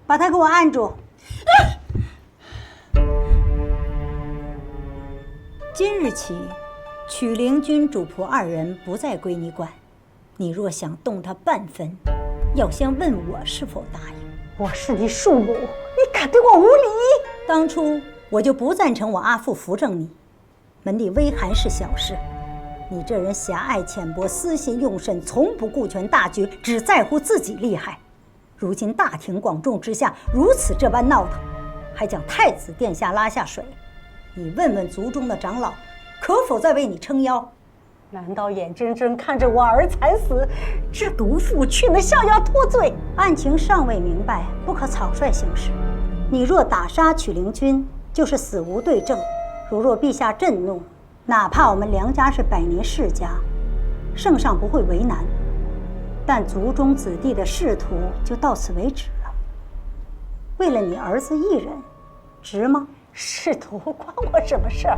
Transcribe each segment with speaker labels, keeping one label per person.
Speaker 1: 把他给我按住。今日起，曲灵君主仆二人不再归你管。你若想动他半分，要先问我是否答应。
Speaker 2: 我是你庶母，你敢对我无礼？
Speaker 1: 当初我就不赞成我阿父扶正你，门第微寒是小事。你这人狭隘浅薄，私心用甚，从不顾全大局，只在乎自己厉害。如今大庭广众之下如此这般闹腾，还将太子殿下拉下水，你问问族中的长老，可否再为你撑腰？
Speaker 2: 难道眼睁睁看着我儿惨死，这毒妇却能逍遥脱罪？
Speaker 1: 案情尚未明白，不可草率行事。你若打杀曲灵君，就是死无对证。如若陛下震怒，哪怕我们梁家是百年世家，圣上不会为难，但族中子弟的仕途就到此为止了。为了你儿子一人，值吗？
Speaker 2: 仕途关我什么事儿？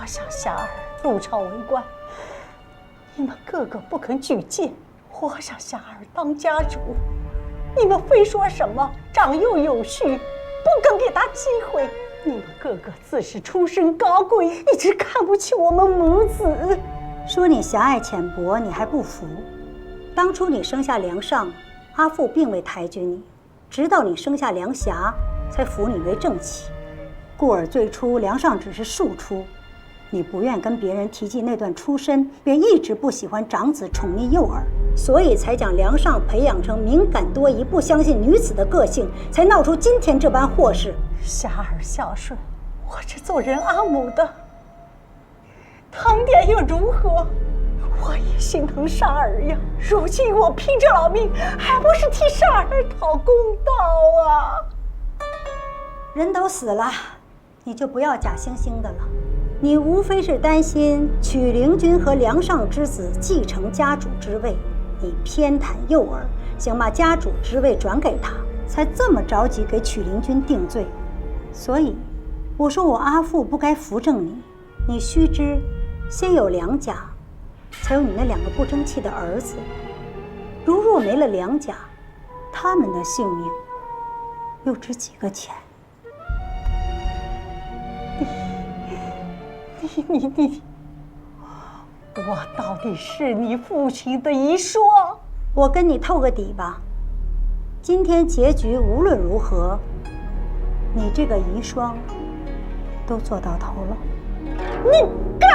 Speaker 2: 我想霞儿入朝为官，你们个个不肯举荐；我想霞儿当家主，你们非说什么长幼有序，不肯给他机会。你们个个自是出身高贵，一直看不起我们母子。
Speaker 1: 说你狭隘浅薄，你还不服？当初你生下梁上，阿父并未抬举你，直到你生下梁霞，才扶你为正妻。故而最初梁上只是庶出，你不愿跟别人提及那段出身，便一直不喜欢长子宠溺幼儿，所以才将梁上培养成敏感多疑、不相信女子的个性，才闹出今天这般祸事。
Speaker 2: 霞儿孝顺，我这做人阿母的，堂点又如何？我也心疼煞儿呀。如今我拼着老命，还不是替煞儿讨公道啊！
Speaker 1: 人都死了，你就不要假惺惺的了。你无非是担心曲灵君和梁上之子继承家主之位，你偏袒幼儿，想把家主之位转给他，才这么着急给曲灵君定罪。所以我说我阿父不该扶正你，你须知先有梁家，才有你那两个不争气的儿子。如若没了梁家，他们的性命又值几个钱？
Speaker 2: 你，我到底是你父亲的遗孀？
Speaker 1: 我跟你透个底吧，今天结局无论如何，你这个遗孀都做到头了。
Speaker 2: 你敢！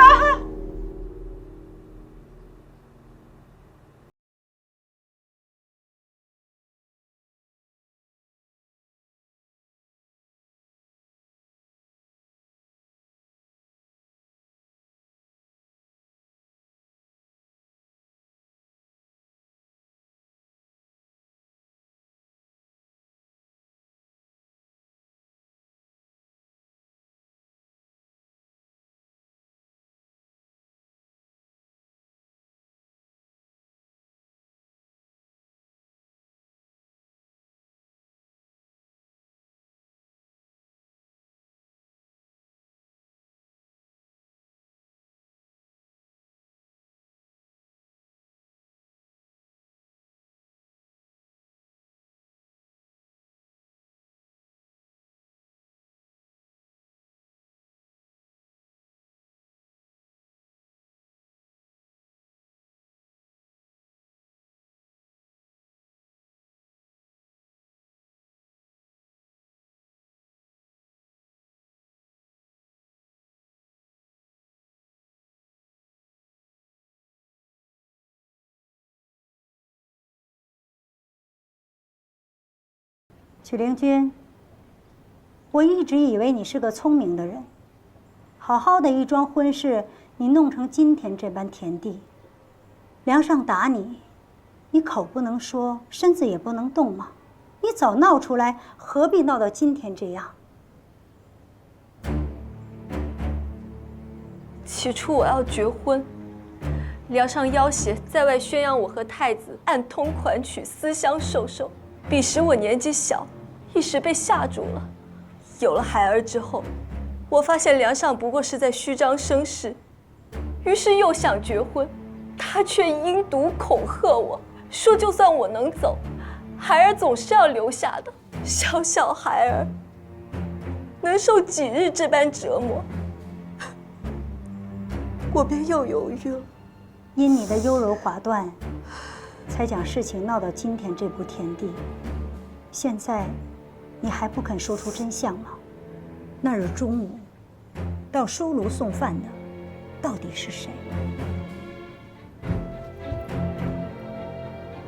Speaker 1: 曲灵君，我一直以为你是个聪明的人，好好的一桩婚事，你弄成今天这般田地。梁上打你，你口不能说，身子也不能动吗？你早闹出来，何必闹到今天这样？
Speaker 3: 起初我要绝婚，梁上要挟在外宣扬我和太子暗通款曲，私相授受。彼时我年纪小，一时被吓住了。有了孩儿之后，我发现梁上不过是在虚张声势，于是又想绝婚，他却阴毒恐吓我，说就算我能走，孩儿总是要留下的。小孩儿能受几日这般折磨，我便又犹豫了。
Speaker 1: 因你的优柔寡断，才将事情闹到今天这步田地。现在，你还不肯说出真相吗？那日中午，到书炉送饭的，到底是谁？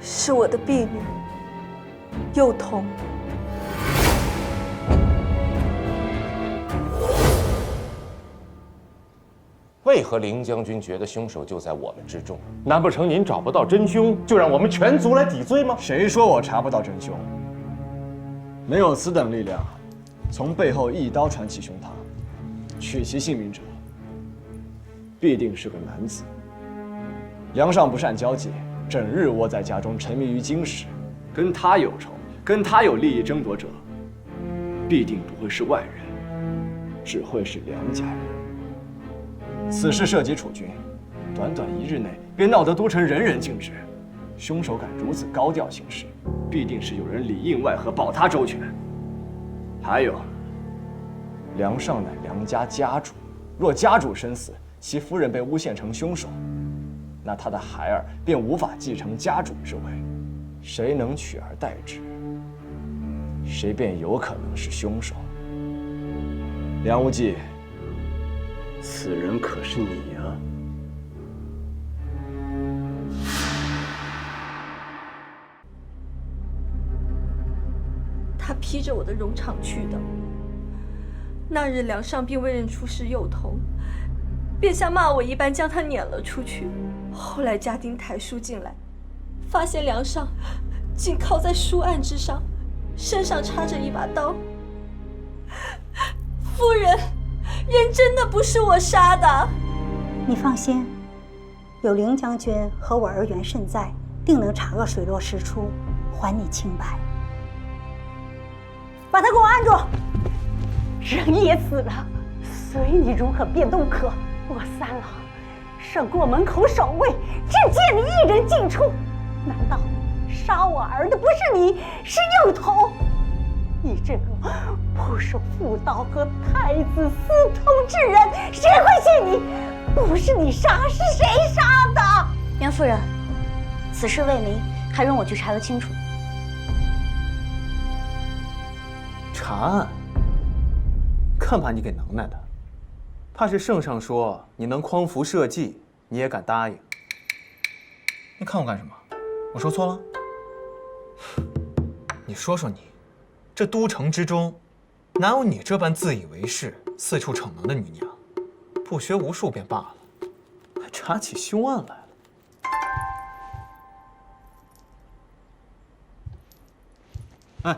Speaker 3: 是我的婢女幼童。
Speaker 4: 为何凌将军觉得凶手就在我们之中？难不成您找不到真凶，就让我们全族来抵罪吗？
Speaker 5: 谁说我查不到真凶？没有此等力量，从背后一刀穿其胸膛，取其性命者，必定是个男子。梁上不善交际，整日窝在家中沉迷于经史，跟他有仇，跟他有利益争夺者，必定不会是外人，只会是梁家人。此事涉及楚军，短短1日内便闹得都城人人尽知。凶手敢如此高调行事，必定是有人里应外合，保他周全。还有，梁上乃梁家家主，若家主身死，其夫人被诬陷成凶手，那他的孩儿便无法继承家主之位，谁能取而代之，谁便有可能是凶手。梁无忌，此人可是你啊？
Speaker 3: 他披着我的戎场去的。那日梁上并未认出是幼童，便像骂我一般将他撵了出去。后来家丁抬书进来，发现梁上竟靠在书案之上，身上插着一把刀。夫人，人真的不是我杀的。
Speaker 1: 你放心，有凌将军和我儿缘甚在，定能查个水落石出，还你清白。把他给我按住！
Speaker 2: 人也死了，随你如何便都可。我三郎胜过门口守卫，只见你一人进出。难道杀我儿的不是你，是幼童？你这个不守妇道和太子私通之人，谁会信你？不是你杀，是谁杀的？
Speaker 6: 袁夫人，此事未明，还容我去查个清楚。
Speaker 7: 查案？看把你给能耐的！怕是圣上说你能匡扶社稷，你也敢答应？你看我干什么？我说错了？你说说你，这都城之中，哪有你这般自以为是、四处逞能的女娘？不学无术便罢了，还查起凶案来了。哎，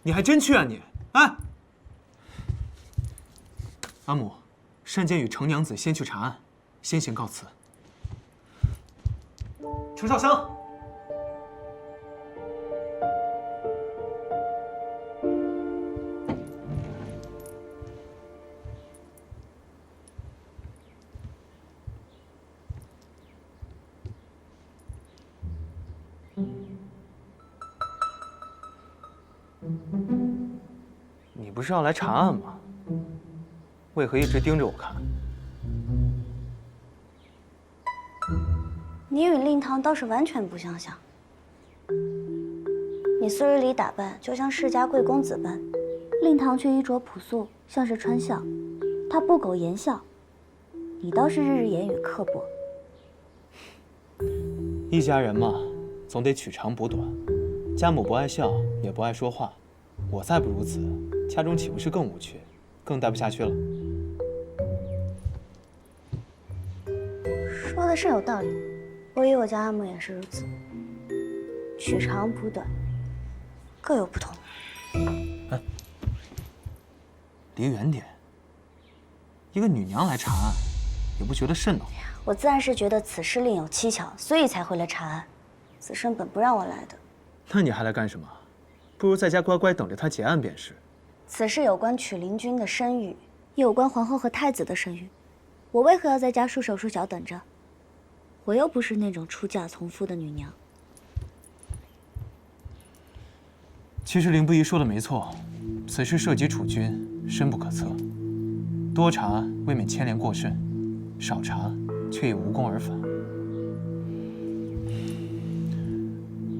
Speaker 7: 你还真去啊你！哎，阿母，单监与程娘子先去查案，先行告辞。程少香，你不是要来查案吗？为何一直盯着我看？
Speaker 6: 你与令堂倒是完全不相像。你素日里打扮就像世家贵公子般，令堂却衣着朴素，像是穿孝。他不苟言笑，你倒是日日言语刻薄。
Speaker 7: 一家人嘛，总得取长补短。家母不爱笑，也不爱说话，我再不如此，家中岂不是更无趣，更待不下去了？
Speaker 6: 说的是有道理，我与我家阿母也是如此，取长补短，各有不同。
Speaker 7: 哎，离远点。一个女娘来查案，也不觉得瘆得慌。
Speaker 6: 我自然是觉得此事另有蹊跷，所以才会来查案。子申本不让我来的。
Speaker 7: 那你还来干什么？不如在家乖乖等着他结案便是。
Speaker 6: 此事有关曲灵君的声誉，也有关皇后和太子的声誉。我为何要在家束手束脚等着？我又不是那种出嫁从夫的女娘。
Speaker 7: 其实凌不疑说的没错，此事涉及储君，深不可测。多查未免牵连过甚，少查却已无功而返。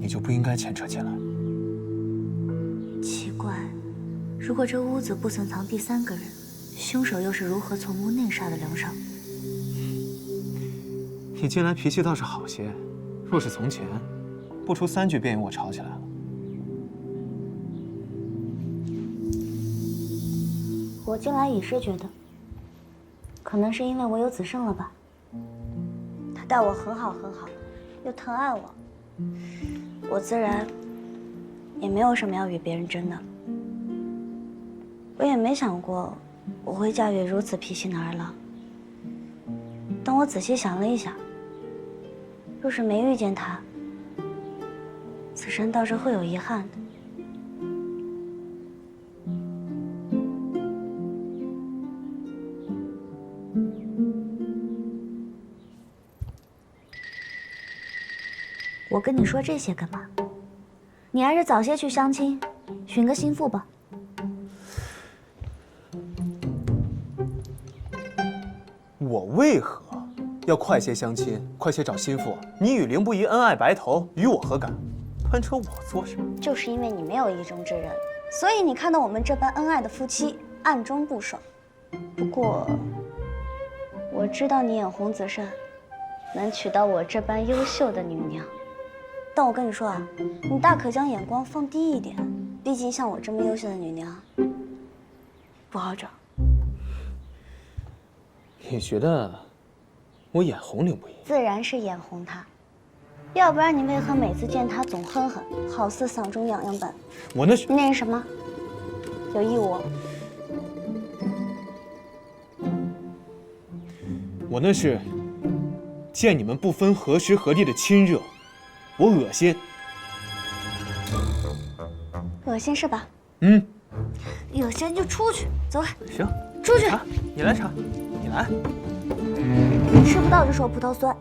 Speaker 7: 你就不应该牵扯进来。
Speaker 6: 奇怪，如果这屋子不曾藏第三个人，凶手又是如何从屋内杀的梁上？
Speaker 7: 你近来脾气倒是好些，若是从前，不出3句便与我吵起来了。
Speaker 6: 我近来也是觉得，可能是因为我有子胜了吧。他待我很好很好，又疼爱我，我自然也没有什么要与别人争的。我也没想过我会嫁给如此脾气的儿郎。但我仔细想了一下，若是没遇见他，此生倒是会有遗憾的。我跟你说这些干嘛？你还是早些去相亲，寻个心腹吧。
Speaker 7: 我为何要快些相亲，快些找心腹？你与凌不疑恩爱白头，与我何干？攀扯我做什么？
Speaker 6: 就是因为你没有意中之人，所以你看到我们这般恩爱的夫妻，暗中不爽。不过，我知道你眼红子胜，能娶到我这般优秀的女娘。但我跟你说啊，你大可将眼光放低一点，毕竟像我这么优秀的女娘，不好找。
Speaker 7: 你觉得我眼红凌不疑？
Speaker 6: 自然是眼红她，要不然你为何每次见她总哼哼，好似嗓中痒痒般？
Speaker 7: 我那是
Speaker 6: 那是什么？有意我？
Speaker 7: 我那是见你们不分何时何地的亲热，我恶心。
Speaker 6: 恶心是吧？
Speaker 7: 嗯，
Speaker 6: 恶心就出去，走开。
Speaker 7: 行，
Speaker 6: 出去。
Speaker 7: 查，你来查，你来。
Speaker 6: 吃不到就说葡萄酸。